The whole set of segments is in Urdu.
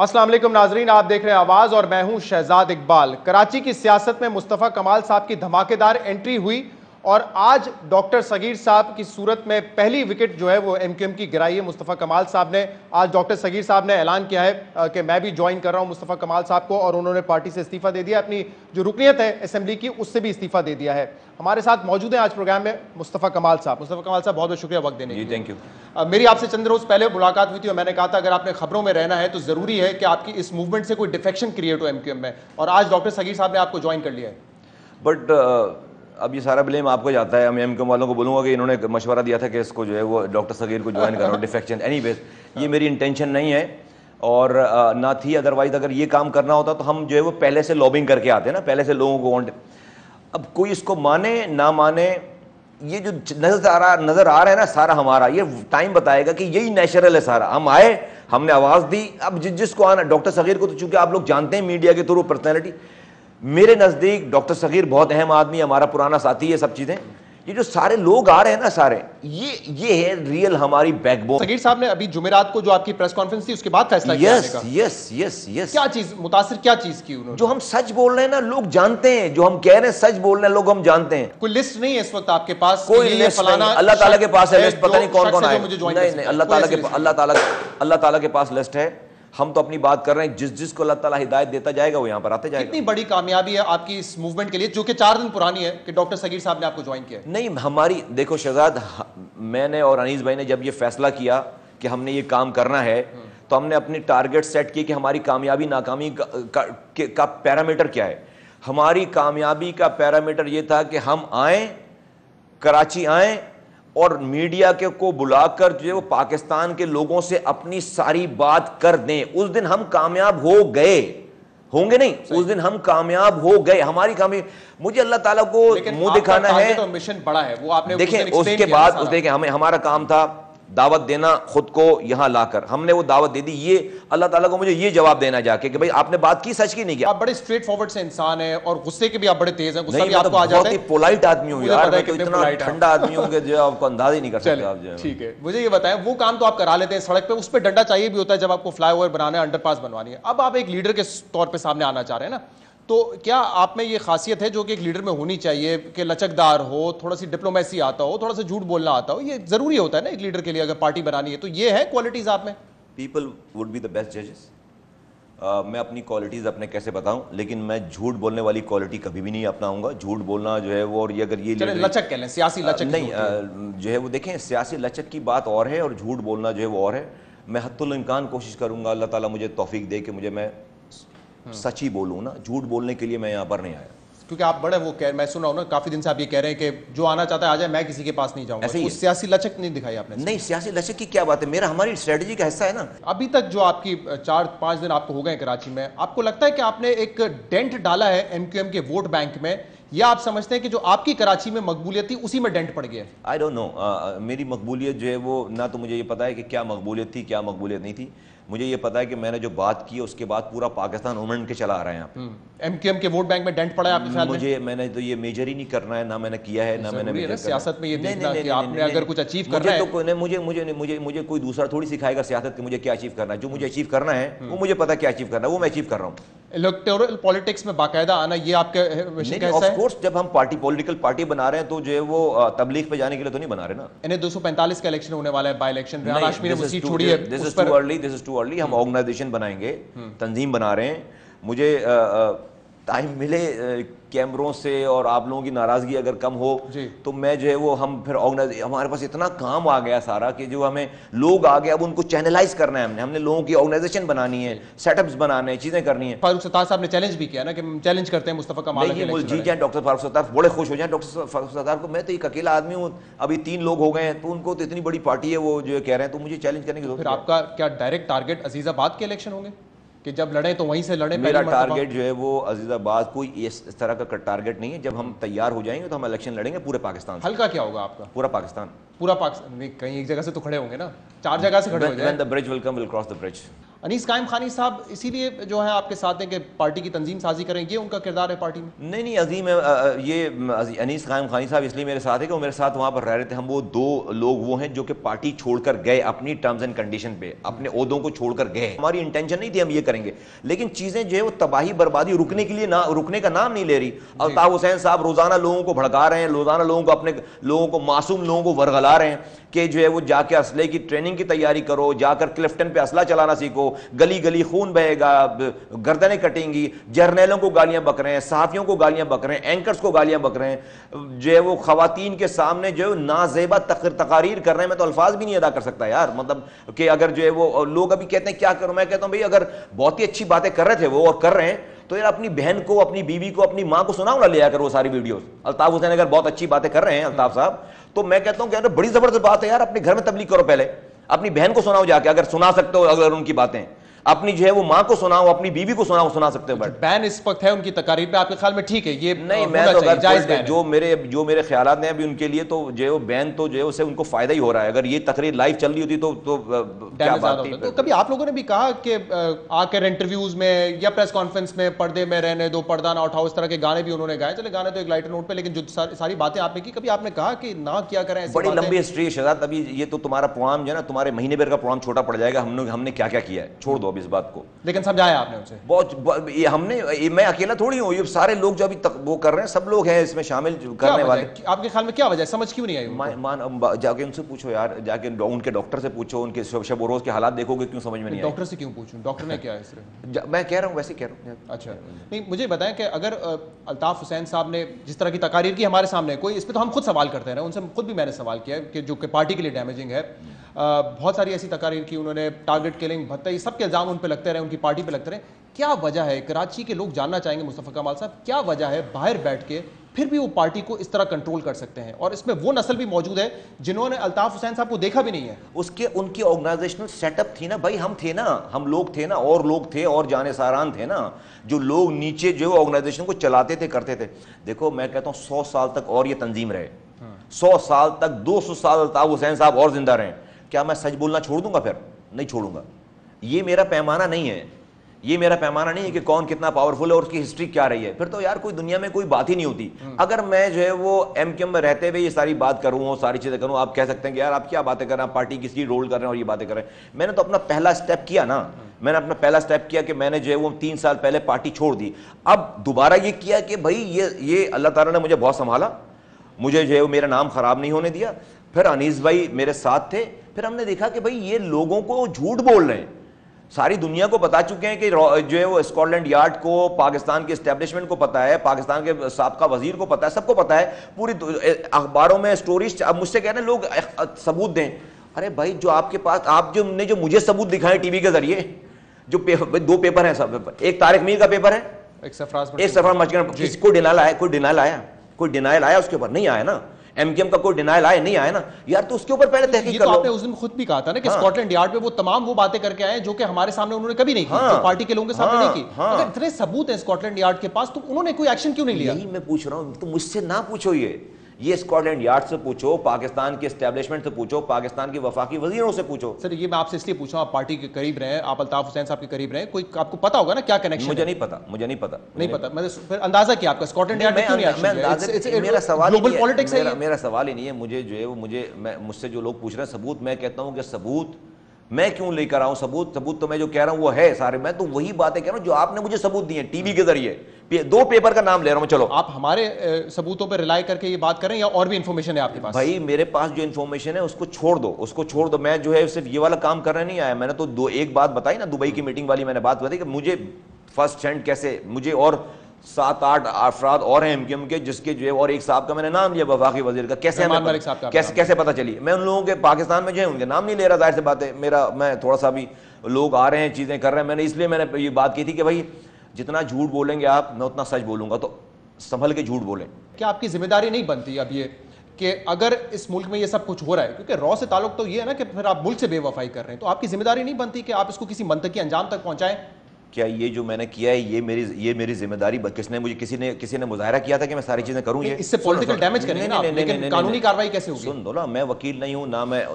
السلام علیکم ناظرین، آپ دیکھ رہے ہیں آواز اور میں ہوں شہزاد اقبال۔ کراچی کی سیاست میں مصطفیٰ کمال صاحب کی دھماکے دار انٹری ہوئی اور آج ڈاکٹر صغیر صاحب کی صورت میں پہلی وکٹ جو ہے وہ ایم کیو ایم کی گرائی ہے مصطفیٰ کمال صاحب نے۔ آج ڈاکٹر صغیر صاحب نے اعلان کیا ہے کہ میں بھی جوائن کر رہا ہوں مصطفیٰ کمال صاحب کو، اور انہوں نے پارٹی سے استعفیٰ دے دیا، اپنی جو رکنیت ہے اسمبلی کی اس سے بھی استعفیٰ دے دیا ہے۔ ہمارے ساتھ موجود ہیں آج پروگرام میں مصطفیٰ کمال صاحب۔ مصطفیٰ کمال صاحب، بہت بہت شکریہ وقت دینے کے لیے۔ Thank you. میری آپ سے چند روز پہلے ملاقات ہوئی تھی اور میں نے کہا تھا اگر آپ نے خبروں میں رہنا ہے تو ضروری ہے کہ آپ کی اس موومنٹ سے کوئی ڈیفیکشن کریٹ ہو ایم کیو ایم میں، اور آج ڈاکٹر صغیر صاحب نے آپ کو جوائن کر لیا ہے۔ بٹ اب یہ سارا بلیم آپ کو جاتا ہے۔ میں ایم کیو ایم والوں کو بولوں گا کہ انہوں نے مشورہ دیا تھا کہ اس کو جو ہے وہ ڈاکٹر صغیر کو جوائن کرو ڈیفیکشن۔ اینی ویز یہ میری انٹینشن نہیں ہے اور نہ تھی، ادروائز اگر یہ کام کرنا ہوتا تو ہم جو ہے وہ پہلے سے لابنگ کر کے آتے ہیں نا، پہلے سے لوگوں کو۔ اب کوئی اس کو مانے نہ مانے، یہ جو نظر آ رہا ہے نا سارا ہمارا، یہ ٹائم بتائے گا کہ یہی نیچرل ہے سارا۔ ہم آئے، ہم نے آواز دی، اب جس کو آنا۔ ڈاکٹر صغیر کو تو چونکہ آپ لوگ جانتے ہیں میڈیا کے تھرو پرسنالٹی، میرے نزدیک ڈاکٹر صغیر بہت اہم آدمی ہے، ہمارا پرانا ساتھی ہے، سب چیزیں۔ یہ جو سارے لوگ آ رہے ہیں نا سارے، یہ ہے ریئل ہماری بیک بون۔ صغیر صاحب نے ابھی جمعرات کو جو آپ کی پریس کانفرنس تھی اس کے بعد فیصلہ کیا ہے کا؟ یس کیا چیز متاثر، کیا چیز کی انہوں نے؟ جو ہم سچ بول رہے ہیں نا لوگ جانتے ہیں، جو ہم کہہ رہے ہیں سچ بول رہے ہیں لوگ ہم جانتے ہیں۔ کوئی لسٹ نہیں ہے اس وقت آپ کے پاس؟ کوئی لسٹ نہیں، اللہ تعالیٰ کے پاس ہے لسٹ، پتہ نہیں کون کون آئے۔ نہیں، اللہ تعالیٰ کے پاس لسٹ ہے۔ ہم تو اپنی بات کر رہے ہیں، جس کو اللہ تعالیٰ ہدایت دیتا جائے گا وہ یہاں پر آتے جائے گا۔ کتنی بڑی کامیابی ہے آپ کی اس موومنٹ کے لیے جو کہ 4 دن پرانی ہے کہ ڈاکٹر صغیر صاحب نے آپ کو جوائن کیا؟ نہیں، ہماری دیکھو شہزاد، میں نے اور انیس بھائی نے جب یہ فیصلہ کیا کہ ہم نے یہ کام کرنا ہے تو ہم نے اپنی ٹارگٹ سیٹ کی کہ ہماری کامیابی ناکامی کا پیرامیٹر کیا ہے۔ ہماری کامیابی کا پیرامیٹر یہ تھا کہ ہم آئیں، کراچی آئیں اور میڈیا کے کو بلا کر جو ہے وہ پاکستان کے لوگوں سے اپنی ساری بات کر دیں۔ اس دن ہم کامیاب ہو گئے، ہوں گے نہیں، اس دن ہم کامیاب ہو گئے۔ ہماری کامیابی، مجھے اللہ تعالیٰ کو منہ دکھانا ہے۔ مشن بڑا ہے وہ، آپ نے دیکھیں اس کے بعد دیکھیں ہمارا کام تھا دعوت دینا خود کو یہاں لا کر، ہم نے وہ دعوت دے دی۔ یہ اللہ تعالیٰ کو مجھے یہ جواب دینا جا کے کہ بھائی آپ نے بات کی، سچ کی نہیں کیا۔ آپ بڑے اسٹریٹ فارورڈ سے انسان ہیں اور غصے کے بھی آپ بڑے تیز ہیں، غصہ بھی آپ کو آ جاتا ہے۔ بہت ہی پولائٹ آدمی ہوں یار، میں تو اتنا ٹھنڈا آدمی ہوں کہ جو آپ کو انداز ہی نہیں کر سکتے آپ۔ ٹھیک ہے، مجھے یہ بتائیں، وہ کام تو آپ کرا لیتے ہیں سڑک پہ، اس پہ ڈنڈا چاہیے بھی ہوتا ہے جب آپ کو فلائی اوور بنانا ہے، انڈر پاس بنوانی ہے۔ اب آپ ایک لیڈر کے طور پہ سامنے آنا چاہ رہے ہیں نا، تو کیا آپ میں یہ خاصیت ہے جو کہ ایک لیڈر میں ہونی چاہیے کہ لچکدار ہو، تھوڑا سی ڈپلومیسی آتا ہو، تھوڑا سا جھوٹ بولنا آتا ہو؟ یہ ضروری ہوتا ہے نا ایک لیڈر کے لیے اگر پارٹی بنانی ہے، تو یہ ہے کوالٹیز آپ میں؟ People would be the best ججز۔ میں اپنی کوالٹیز اپنے کیسے بتاؤں، لیکن میں جھوٹ بولنے والی کوالٹی کبھی بھی نہیں اپناؤں گا۔ جھوٹ بولنا جو ہے وہ، اور یہ اگر یہ لچک کہہ لیں، سیاسی لچک نہیں جو ہے وہ، دیکھیں سیاسی لچک کی بات اور ہے اور جھوٹ بولنا جو ہے وہ اور ہے۔ میں حتی الامکان کوشش کروں گا، اللہ تعالیٰ مجھے توفیق دے کہ میں سچ ہی بولوں نا، جھوٹ بولنے کے لیے میں یہاں پر نہیں آیا۔ کیونکہ آپ بڑے وہ میں سنا ہوں نا کافی دن سے آپ یہ کہہ رہے ہیں کہ جو آنا چاہتا ہے آ جائے، میں کسی کے پاس نہیں جاؤں گا۔ اس سیاسی لچک نہیں دکھائی آپ نے؟ نہیں، سیاسی لچک کی کیا بات ہے، میرا ہماری اسٹریٹجی کا حصہ ہے نا۔ ابھی تک جو آپ کی 4-5 دن آپ کو ہو گئے کراچی میں، آپ کو لگتا ہے کہ آپ نے ایک ڈینٹ ڈالا ہے ایم کیو ایم کے ووٹ بینک میں، یا آپ سمجھتے ہیں کہ جو آپ کی کراچی میں مقبولیت تھی اسی میں ڈینٹ پڑ گیا ہے؟ آئی ڈونٹ نو، میری مقبولیت جو ہے وہ، نہ تو مجھے یہ پتا ہے کہ کیا مقبولیت تھی کیا مقبولیت نہیں تھی۔ مجھے یہ پتا ہے کہ میں نے جو بات کی اس کے بعد پورا پاکستان موومنٹ کے چلا آ رہے ہیں۔ ایم کیو ایم کے ووٹ بینک میں ڈینٹ پڑا ہے آپ کے خیال میں؟ میں نے تو یہ میجر ہی نہیں کرنا ہے، نہ میں نے کیا ہے، نہ میں نے سیاست میں یہ دیکھنا کہ آپ نے اگر کچھ اچیو کرنا ہے۔ مجھے کوئی دوسرا تھوڑی سکھائے گا سیاست کہ مجھے کیا اچیو کرنا ہے۔ جو مجھے اچیو کرنا ہے وہ مجھے پتا کیا اچیو کرنا ہے، وہ میں اچیو کر رہا ہوں۔ الیکٹورل پالیٹکس میں باقاعدہ آنا، یہ آپ کا مشن کا حصہ ہے؟ آف کورس، جب ہم پولیٹیکل پارٹی بنا رہے ہیں تو جو ہے وہ تبلیغ پہ جانے کے لیے تو نہیں بنا رہے نا۔ انہیں 245 کا الیکشن ہونے والا ہے، بائی الیکشن، ریحان ہاشمی نے وہ سیٹ چھوڑی ہے۔ This is too early، ہم آرگنائزیشن بنائیں گے، تنظیم بنا رہے ہیں۔ مجھے ٹائم ملے کیمروں سے اور آپ لوگوں کی ناراضگی اگر کم ہو تو میں جو ہے وہ، ہم پھر ہمارے پاس اتنا کام آ گیا سارا کہ جو ہمیں لوگ آ گئے، اب ان کو چینلائز کرنا ہے، ہم نے لوگوں کی آرگنائزیشن بنانی ہے، سیٹ اپس بنانے ہیں، چیزیں کرنی ہیں۔ فاروق ستار صاحب نے چیلنج بھی کیا نا کہ چیلنج کرتے ہیں مصطفیٰ کمال کے الیکشن۔ جی جائیں ڈاکٹر فاروق ستار، بڑے خوش ہو جائیں ڈاکٹر فاروق ستار کو۔ میں تو ایک اکیلا آدمی ہوں، ابھی 3 لوگ ہو گئے ہیں، تو ان کو تو اتنی بڑی پارٹی ہے وہ جو کہہ رہے ہیں، تو مجھے چیلنج کرنے کی ضرورت ہے۔ پھر آپ کا کیا ڈائریکٹ ٹارگیٹ عزیز آباد کے الیکشن ہوں گے کہ جب لڑیں تو وہیں سے لڑیں؟ میرا ٹارگیٹ جو ہے وہ عزیز آباد کوئی اس طرح کا ٹارگیٹ نہیں ہے۔ جب ہم تیار ہو جائیں گے تو ہم الیکشن لڑیں گے پورے پاکستان سے۔ حلقہ کیا ہوگا آپ کا؟ پورا پاکستان۔ پورا پاکستان؟ کہیں ایک جگہ سے تو کھڑے ہوں گے نا، 4 جگہ سے کھڑے ہو جائیں۔ When the bridge will come, we'll cross the bridge۔ انیس قائم خانی صاحب اسی لیے جو ہے آپ کے ساتھ ہیں کہ پارٹی کی تنظیم سازی کریں، یہ ان کا کردار ہے پارٹی میں؟ نہیں عظیم ہے یہ انیس قائم خانی صاحب اس لیے میرے ساتھ ہے کہ وہ میرے ساتھ وہاں پر رہ رہے تھے. ہم وہ دو لوگ وہ ہیں جو کہ پارٹی چھوڑ کر گئے اپنی ٹرمز اینڈ کنڈیشن پہ، اپنے عہدوں کو چھوڑ کر گئے. ہماری انٹینشن نہیں تھی ہم یہ کریں گے، لیکن چیزیں جو ہے وہ تباہی بربادی رکنے کے لیے رکنے کا نام نہیں لے رہی. الطاف حسین صاحب روزانہ لوگوں کو بھڑکا رہے ہیں، روزانہ لوگوں کو اپنے لوگوں کو معصوم لوگوں کو ورغلا رہے ہیں کہ جو ہے وہ جا کے اسلحے کی ٹریننگ کی تیاری کرو، جا کر کلفٹن پہ اسلحہ چلانا سیکھو، گلی گلی خون بہے گا، گردنیں کٹیں گی. جرنیلوں کو گالیاں بک رہے ہیں، صحافیوں کو گالیاں بک رہے ہیں، اینکرز کو گالیاں بک رہے ہیں، جو ہے وہ خواتین کے سامنے جو ہے نازیبا تقاریر کر رہے ہیں. میں تو الفاظ بھی نہیں ادا کر سکتا یار، مطلب کہ اگر جو ہے وہ لوگ ابھی کہتے ہیں کیا کروں، میں کہتا ہوں بھئی اگر بہت ہی اچھی باتیں کر رہے تھے وہ اور کر رہے ہیں تو یار اپنی بہن کو، اپنی بیوی کو، اپنی ماں کو سناؤ نہ لیا کر وہ ساری ویڈیوز. الطاف حسین اگر بہت اچھی باتیں کر رہے ہیں الطاف صاحب، تو میں کہتا ہوں کہ یار بڑی زبردست بات ہے یار، اپنے گھر میں تبلیغ کرو، پہلے اپنی بہن کو سناؤ جا کے، اگر سنا سکتے ہو، اگر ان کی باتیں اپنی جو ہے وہ ماں کو سناؤ، اپنی بیوی کو سناؤ، سنا سکتے ہو. بٹ بین اس وقت ہے ان کی تقاریر پہ، آپ کے خیال میں ٹھیک ہے یہ؟ نہیں، میں تو اگر جو میرے خیالات ہیں ابھی ان کے لیے تو جو ہے وہ بین تو جو ہے اس سے ان کو فائدہ ہی ہو رہا ہے. اگر یہ تقریر لائیو چل رہی ہوتی تو کیا بات تھی. تو کبھی آپ لوگوں نے بھی کہا کہ آ کر انٹرویوز میں یا پریس کانفرنس میں پردے میں رہنے دو، پردہ نہ اٹھاؤ، اس طرح کے گانے بھی انہوں نے گائے؟ چلے گانے تو ایک لائٹر نوٹ پہ، لیکن جو ساری باتیں آپ نے کی، کبھی آپ نے کہا کہ نہ کیا کریں ایسی بڑی باتیں؟ لمبی ہسٹری ہے شہزاد. ابھی یہ تو تمہارا پروگرام جو ہے نا، تمہارے مہینے بھر کا پروگرام چھوٹا پڑ جائے گا. ہم نے کیا کیا کیا ہے چھوڑ دو اب اس بات کو. لیکن سمجھایا آپ نے ان سے بہت یہ ہم نے، میں اکیلا تھوڑی ہوں، یہ سارے لوگ جو ابھی تک وہ کر رہے ہیں سب لوگ ہیں اس میں شامل کرنے والے. آپ کے خیال میں کیا وجہ ہے؟ سمجھ کیوں نہیں آئی؟ جا کے ان سے پوچھو یار، جا کے ان کے ڈاکٹر سے پوچھو، ان کے شب و روز کے حالات دیکھو گے، کیوں سمجھ میں نہیں آئے. ڈاکٹر سے کیوں پوچھوں؟ ڈاکٹر نے کیا ہے صرف؟ میں کہہ رہا ہوں ویسے کہہ رہا ہوں. اچھا نہیں، مجھے بتائیں کہ اگر الطاف حسین صاحب نے جس طرح کی تقاریر کی ہمارے سامنے، کوئی اس پہ تو ہم خود سوال کرتے ہیں، ان سے خود بھی میں نے سوال کیا ہے کہ جو کہ پارٹی کے لیے ڈیمیجنگ ہے. بہت ساری ایسی تقاریر کی انہوں نے، ٹارگٹ کلنگ، بھتائی، سب کے الزام ان پہ لگتے رہے، ان کی پارٹی پہ لگتے رہے. کیا وجہ ہے؟ کراچی کے لوگ جاننا چاہیں گے مصطفیٰ کمال صاحب، کیا وجہ ہے باہر بیٹھ کے پھر بھی وہ پارٹی کو اس طرح کنٹرول کر سکتے ہیں؟ اور اس میں وہ نسل بھی موجود ہے جنہوں نے الطاف حسین صاحب کو دیکھا بھی نہیں ہے. ان کی آرگنائزیشنل سیٹ اپ تھی نا بھائی، ہم تھے نا، ہم لوگ تھے نا، اور لوگ تھے، اور جانے ساران تھے نا، جو لوگ نیچے جو آرگنائزیشن کو چلاتے تھے، کرتے تھے. دیکھو میں کہتا ہوں 100 سال تک اور یہ تنظیم رہے، 100 سال تک، 200 سال الطاف حسین صاحب اور زندہ رہیں، کیا میں سچ بولنا چھوڑ دوں گا؟ پھر نہیں چھوڑوں گا. یہ میرا پیمانہ نہیں ہے، یہ میرا پیمانہ نہیں ہے کہ کون کتنا پاورفل ہے اور اس کی ہسٹری کیا رہی ہے. پھر تو یار کوئی دنیا میں کوئی بات ہی نہیں ہوتی. اگر میں جو ہے وہ ایم کیو میں رہتے ہوئے یہ ساری بات کروں، ساری چیزیں کروں، آپ کہہ سکتے ہیں کہ یار آپ کیا باتیں کر رہے ہیں، آپ پارٹی کس لیے رول کر رہے ہیں اور یہ باتیں کر رہے ہیں. میں نے تو اپنا پہلا اسٹیپ کیا نا، میں نے اپنا پہلا اسٹیپ کیا کہ میں نے جو ہے وہ 3 سال پہلے پارٹی چھوڑ دی. اب دوبارہ یہ کیا کہ بھائی یہ اللہ تعالیٰ نے مجھے بہت سنبھالا، مجھے جو ہے وہ میرا نام خراب نہیں ہونے دیا. پھر انیس بھائی میرے ساتھ تھے. پھر ہم نے دیکھا کہ بھائی یہ لوگوں کو جھوٹ بول رہے ہیں، ساری دنیا کو بتا چکے ہیں کہ جو ہے وہ اسکاٹ لینڈ یارڈ کو، پاکستان کے اسٹیبلشمنٹ کو پتا ہے، پاکستان کے سابقہ وزیر کو پتا ہے، سب کو پتا ہے، پوری اخباروں میں اسٹوریز. اب مجھ سے کہتے ہیں لوگ ثبوت دیں. ارے بھائی جو آپ کے پاس، آپ جو نے جو مجھے ثبوت دکھائے ٹی وی کے ذریعے، جو 2 پیپر ہیں سب، ایک طارق میر کا پیپر ہے، ایک سرفراز مشکن. کسی کو ڈینائل آیا؟ کوئی ڈینائل آیا اس کے اوپر؟ نہیں آیا نا. ایم کیو ایم کا کوئی ڈینائل آیا؟ نہیں آیا نا یار. تو اس کے اوپر پہلے تحقیق کر لو. آپ نے اس دن خود بھی کہا تھا نا کہ اسکاٹ لینڈ یارڈ پہ وہ تمام وہ باتیں کر کے آئے جو کہ ہمارے سامنے انہوں نے کبھی نہیں کی، جو پارٹی کے لوگوں کے سامنے نہیں کی. اگر اتنے ثبوت ہیں اسکاٹ لینڈ یارڈ کے پاس تو انہوں نے کوئی ایکشن کیوں نہیں لیا؟ یہی میں پوچھ رہا ہوں. تو مجھ سے نہ پوچھو، یہ اسکاٹ لینڈ یارڈ سے پوچھو، پاکستان کے اسٹیبلشمنٹ سے پوچھو، پاکستان کے وفاقی وزیروں سے پوچھو. سر یہ میں آپ سے اس لیے پوچھا، آپ پارٹی کے قریب رہے ہیں، آپ الطاف حسین صاحب کے قریب رہے ہیں، کوئی آپ کو پتا ہوگا نا کیا کنیکشن؟ مجھے نہیں پتا. میں پھر اندازہ کیا آپ کا اسکاٹ لینڈ یارڈ میں کیوں نہیں آیا؟ میرا سوال ہی نہیں ہے. مجھے جو ہے وہ مجھ سے جو لوگ پوچھ رہے ہیں ثبوت، میں کہتا ہوں کہ ثبوت میں کیوں لے کر آؤں؟ ثبوت تو میں جو کہہ رہا ہوں وہ ہے سارے. میں تو وہی باتیں کہہ رہا ہوں جو آپ نے مجھے ثبوت دی ہیں ٹی وی کے ذریعے. 2 پیپر کا نام لے رہا ہوں. چلو آپ ہمارے ثبوتوں پہ ریلائی کر کے یہ بات کریں یا اور بھی انفارمیشن ہے آپ کے پاس؟ بھائی میرے پاس جو انفارمیشن ہے اس کو چھوڑ دو. میں جو ہے صرف یہ والا کام کرنے نہیں آیا. میں نے تو ایک بات بتائی نا، دبئی کی میٹنگ والی میں نے بات بتائی کہ مجھے فرسٹ ہینڈ کیسے، مجھے اور 7-8 افراد اور ہیں ایم کیو ایم کے جس کے جو ہے، اور ایک صاحب کا میں نے نام لیا وفاقی وزیر کا. کیسے پتہ چلی؟ میں ان لوگوں کے پاکستان میں جو ہے ان کے نام نہیں لے رہا، ظاہر سی بات ہے. میں تھوڑا سا بھی لوگ آ رہے ہیں، چیزیں کر رہے ہیں. میں نے اس لیے میں نے یہ بات کی تھی کہ بھائی جتنا جھوٹ بولیں گے آپ، میں اتنا سچ بولوں گا. تو سنبھل کے جھوٹ بولیں. کیا آپ کی ذمہ داری نہیں بنتی اب یہ کہ اگر اس ملک میں یہ سب کچھ ہو رہا ہے، کیونکہ رو سے تعلق تو یہ ہے نا کہ پھر آپ ملک سے بے وفائی کر رہے ہیں، تو آپ کی ذمہ داری نہیں بنتی کہ آپ اس کو کسی منطقی انجام تک پہنچائیں؟ کیا یہ جو میں نے کیا ہے یہ میری ذمہ داری کسی نے مظاہرہ کیا تھا کہ میں ساری چیزیں کروں؟ یہ اس سے پولیٹیکل ڈیمیج کریں گے نا، لیکن قانونی کارروائی کیسے ہوگی؟ سن دو نا، میں وکیل نہیں ہوں،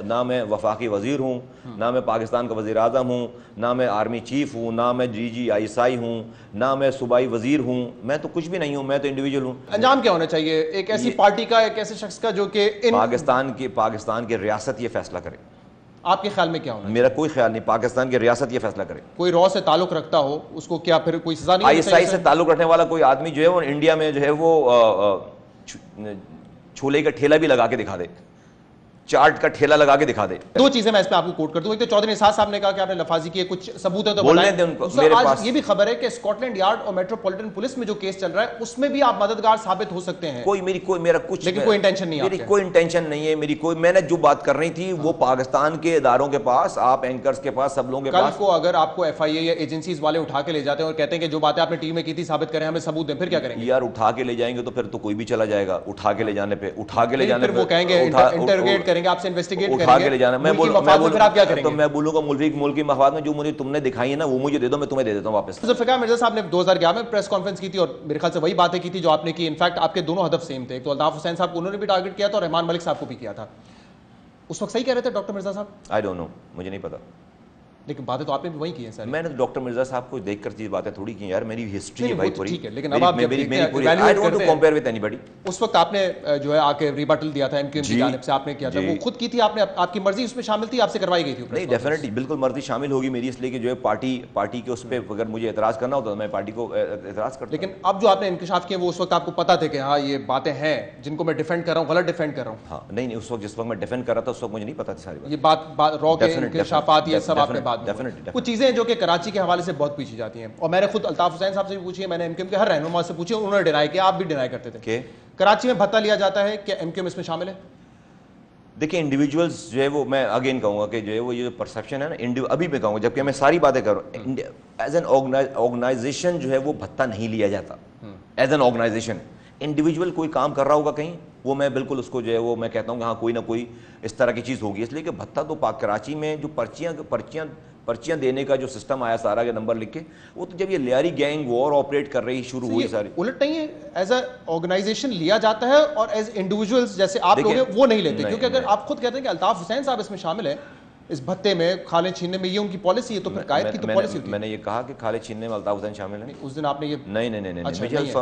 نہ میں وفاقی وزیر ہوں، نہ میں پاکستان کا وزیر اعظم ہوں، نہ میں آرمی چیف ہوں، نہ میں DGI ہوں، نہ میں صوبائی وزیر ہوں، میں تو کچھ بھی نہیں ہوں، میں تو انڈیویجول ہوں۔ انجام کیا ہونا چاہیے ایک ایسی پارٹی کا، ایک ایسے شخص کا جو کہ پاکستان کی ریاست یہ فیصلہ کرے؟ آپ کے خیال میں کیا ہونا؟ میرا کوئی خیال نہیں، پاکستان کی ریاست یہ فیصلہ کرے۔ کوئی رو سے تعلق رکھتا ہو اس کو کیا پھر کوئی سزا نہیں؟ ISI سے تعلق رکھنے والا کوئی آدمی جو ہے وہ انڈیا میں جو ہے وہ چھولے کا ٹھیلا بھی لگا کے دکھا دے، چاٹ کا ٹھیلا لگا کے دکھا دے۔ دو چیزیں میں اس پہ آپ کو کوٹ کر دوں، ایک تو چودھری نصار صاحب نے کہا کہ آپ نے لفاظی کیے، کچھ ثبوت ہے تو بولنے دیں ان کو۔ میرے پاس یہ بھی خبر ہے کہ اسکاٹ لینڈ یارڈ اور میٹروپولیٹن پولیس میں جو کیس چل رہا ہے اس میں بھی آپ مددگار ثابت ہو سکتے ہیں۔ میرا کچھ لیکن کوئی انٹینشن نہیں ہے، میری کوئی انٹینشن نہیں ہے، میں نے جو بات کرنی تھی وہ پاکستان کے اداروں کے پاس، آپ اینکرز کے پاس، سب لوگوں کے پاس۔ کل کو اگر آپ کو FIA یا ایجنسیز والے اٹھا کے لے جاتے ہیں اور کہتے ہیں کہ جو باتیں آپ نے ٹی وی میں کی تھی ثابت کریں، ہمیں ثبوت دیں، پھر کیا کریں گے؟ یار اٹھا کے لے جائیں گے تو پھر تو کوئی بھی چلا جائے گا، اٹھا کے لے جانے پہ پھر وہ کہیں گے انٹروگیٹ کریں گے، آپ سے انویسٹیگیٹ کریں گے، اٹھا کے لے جانا۔ تو میں بولوں گا ملکی مفاد میں جو مجھے تم نے دکھائی ہے نا وہ مجھے دے دو، میں تمہیں دے دیتا ہوں واپس۔ ذوالفقار مرزا صاحب نے 2011 میں پریس کانفرنس کی تھی اور میرے خیال سے وہی باتیں کی تھی جو آپ نے کی، انفیکٹ آپ کے دونوں ہدف سیم تھے، ایک تو الطاف حسین صاحب کو انہوں نے بھی ٹارگٹ کیا تھا اور رحمان ملک صاحب کو بھی کیا تھا۔ اس وقت صحیح کہہ رہے تھے ڈاکٹر مرزا صاحب؟ I don't know، مجھے نہیں پتا، لیکن باتیں تو آپ نے بھی وہی کی ہیں سر۔ میں نے ڈاکٹر مرزا صاحب کو دیکھ کر چیز باتیں تھوڑی کی یار، میری ہسٹری ہے بھائی پوری، ٹھیک ہے، لیکن اب آپ جب I don't want to compare with anybody۔ اس وقت آپ نے جو ہے آ کے ریبٹل دیا تھا MQM کی جانب سے، آپ نے کیا تھا وہ خود کی تھی، آپ نے آپ کی مرضی اس میں شامل تھی، آپ سے کروائی گئی تھی؟ نہیں ڈیفینیٹلی بالکل مرضی شامل ہوگی میری، اس لیے کہ جو ہے پارٹی کے اس پہ اگر مجھے اعتراض کرنا ہوتا تو میں پارٹی کو اعتراض کرتا۔ لیکن اب جو آپ نے انکشاف کیا وہ اس وقت آپ کو پتا تھے کہ ہاں یہ باتیں ہیں جن کو میں ڈیفینڈ کر رہا ہوں، غلط ڈیفینڈ کر رہا ہوں؟ ہاں نہیں اس وقت جس وقت میں ڈیفینڈ کر رہا تھا اس وقت مجھے نہیں پتا تھی ساری بات، یہ بات رو کے انکشافات یہ سب آپ نے بعد میں کچھ چیزیں جو کہ کراچی کے حوالے سے بہت پیچھے جاتی ہیں، اور میں نے خود الطاف حسین صاحب سے بھی پوچھی ہے، میں نے MQM کے ہر رہنما سے پوچھی، انہوں نے ڈینائی کیا، آپ بھی ڈینائی کرتے تھے کہ کراچی میں بھتہ لیا جاتا ہے، کیا MQM اس میں شامل ہے؟ دیکھیں انڈیویجولز جو ہے وہ میں اگین کہوں گا کہ جو ہے وہ یہ پرسیپشن ہے نا، ابھی میں کہوں گا جبکہ میں ساری باتیں کر رہا ہوں، ایز این آرگنائزیشن جو ہے وہ بھتہ نہیں لیا جاتا، ایز این آرگنائزیشن انڈیویجول کوئی کام کر رہا ہوگا کہیں وہ میں بالکل اس کو جو ہے وہ میں کہتا ہوں کہ ہاں کوئی نہ کوئی اس طرح کی چیز ہوگی، اس لیے کہ بھتہ تو کراچی میں جو پرچیاں دینے کا جو سسٹم آیا سارا کے نمبر لکھ کے، وہ تو جب یہ لیاری گینگ وار آپریٹ کر رہی شروع ہوئی ساری، الٹ نہیں ہے، ایز اے آرگنائزیشن لیا جاتا ہے اور ایز انڈیویجولز جیسے آپ لوگ ہیں وہ نہیں لیتے، کیونکہ اگر آپ خود کہتے ہیں کہ الطاف حسین صاحب اس میں شامل ہیں اس بھتے میں، کھالیں چھیننے میں، یہ ان کی پالیسی ہے، تو پھر قائد کی تو پالیسی ہوتی ہے۔ میں نے یہ کہا کہ کھالیں چھیننے میں الطاف حسین شامل ہیں؟ اس دن آپ نے یہ نہیں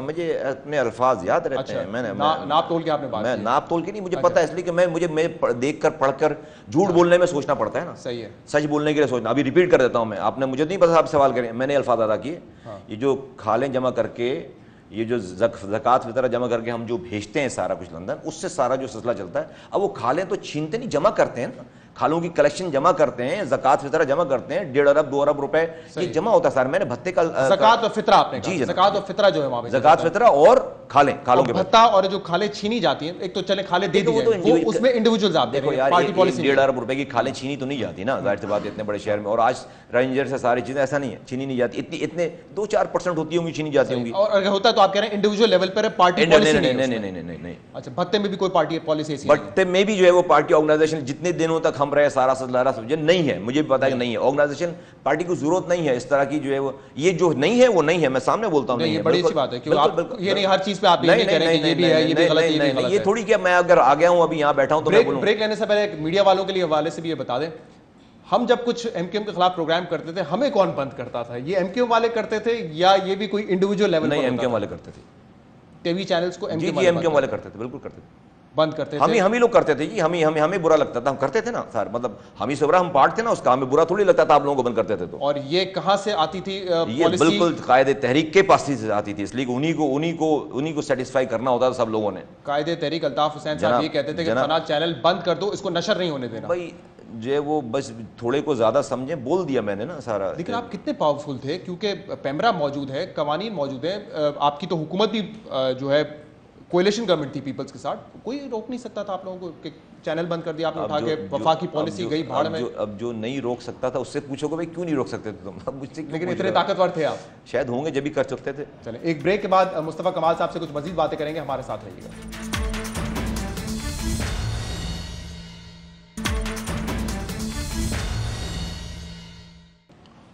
مجھے اپنے الفاظ یاد رہتے ہیں، میں ناپ تول کے آپ نے بات، میں ناپ تول کے نہیں، مجھے پتا ہے، اس لیے کہ مجھے دیکھ کر پڑھ کر جھوٹ بولنے میں سوچنا پڑتا ہے نا، صحیح ہے، سچ بولنے کے لیے سوچنا۔ ابھی ریپیٹ کر دیتا ہوں میں، آپ نے مجھے نہیں پتا آپ سوال کریں، میں نے الفاظ ادا کیے، یہ جو کھالیں جمع کر کے، یہ جو زکوٰۃ فطرہ جمع کر کے ہم جو بھیجتے ہیں سارا کچھ لندن، اس سے سارا جو سلسلہ چلتا ہے، اب وہ کھالیں تو چھینتے نہیں، جمع کرتے ہیں نا، کھالوں کی کلیکشن جمع کرتے ہیں، زکوٰۃ فطرہ جمع کرتے ہیں، 1.5 ارب 2 ارب روپے یہ جمع ہوتا ہے سر۔ میں نے بھتے کا زکوٰۃ اور فطرہ آپ نے کہا، زکوٰۃ اور فطرہ جو ہے وہاں پہ زکوٰۃ فطرہ اور کھالوں کے بھتہ اور جو کھالیں چھینی جاتی ہیں، ایک تو چلے کھالیں دے دی جائیں، وہ اس میں انڈیویجولز آپ دیکھو یار 1.5 ارب روپے کی کھالیں چھینی تو نہیں جاتی نا، ظاہر سی بات ہے اتنے بڑے شہر میں، اور آج رینجر سے ساری چیزیں ایسا نہیں ہے، چھینی نہیں جاتی، اتنے 2-4% ہوتی ہوں گی چھینی جاتی ہوں گی، اور اگر ہوتا ہے تو آپ کہہ رہے ہیں انڈیویجول لیول پر پارٹی پالیسی نہیں۔ اچھا بھتے میں بھی کوئی پارٹی پالیسی ایسی؟ بھتے میں بھی جو ہے وہ پارٹی آرگنائزیشن جتنے دنوں تک ہم رہے سارا سلسلہ سمجھے نہیں ہے، مجھے بھی پتا ہے کہ نہیں ہے، آرگنائزیشن پارٹی کو ضرورت نہیں ہے اس طرح کی جو ہے وہ، یہ جو نہیں ہے وہ نہیں ہے، میں سامنے بولتا ہوں نہیں ہے، بڑی اچھی بات ہے کہ آپ یہ نہیں ہر چیز پہ آپ یہ نہیں کہہ رہے کہ یہ بھی ہے، یہ بھی غلط ہے، یہ بھی غلط ہے، یہ تھوڑی کہ میں اگر آ گیا ہوں ابھی یہاں بیٹھا ہوں تو میں بولوں۔ بریک لینے سے پہلے میڈیا والوں کے لیے حوالے سے بھی یہ بتا دیں، ہم جب کچھ MQM کے خلاف پروگرام کرتے تھے ہمیں کون بند کرتا تھا؟ یہ MQM والے کرتے تھے یا یہ بھی کوئی انڈیویجول لیول؟ نہیں MQM والے کرتے تھے، ٹی وی چینلز کو MQM والے کرتے تھے، بالکل کرتے تھے، بند کرتے تھے، ہم ہی لوگ کرتے تھے جی، ہمیں برا لگتا تھا، ہم کرتے تھے نا سر، مطلب ہم ہی سے برا، ہم پارٹ تھے نا اس کا، ہمیں برا تھوڑی لگتا تھا آپ لوگوں کو بند کرتے تھے تو۔ اور یہ کہاں سے آتی تھی یہ بالکل قائد تحریک کے پاس سے آتی تھی، اس لیے کہ انہی کو سیٹسفائی کرنا ہوتا تھا سب لوگوں نے۔ قائد تحریک الطاف حسین صاحب یہ کہتے تھے کہ فلاں چینل بند کر دو، اس کو نشر نہیں ہونے دینا۔ بھائی جو ہے وہ بس تھوڑے کو زیادہ سمجھیں، بول دیا میں نے نا سارا۔ لیکن آپ کتنے پاورفل تھے، کیونکہ پیمرا موجود ہے، قوانین موجود ہیں، آپ کی تو حکومت بھی جو ہے کولیشن گورنمنٹ تھی پیپلز کے ساتھ، کوئی روک نہیں سکتا تھا آپ لوگوں کو کہ چینل بند کر دیا آپ نے اٹھا کے، وفاقی پالیسی گئی بھاڑ میں۔ اب جو نہیں روک سکتا تھا اس سے پوچھو کہ بھائی کیوں نہیں روک سکتے تھے تم؟ لیکن اتنے طاقتور تھے آپ، شاید ہوں گے جب بھی کر سکتے تھے۔ چلیں ایک بریک کے بعد مصطفیٰ کمال صاحب سے کچھ مزید باتیں کریں گے، ہمارے ساتھ رہیے گا۔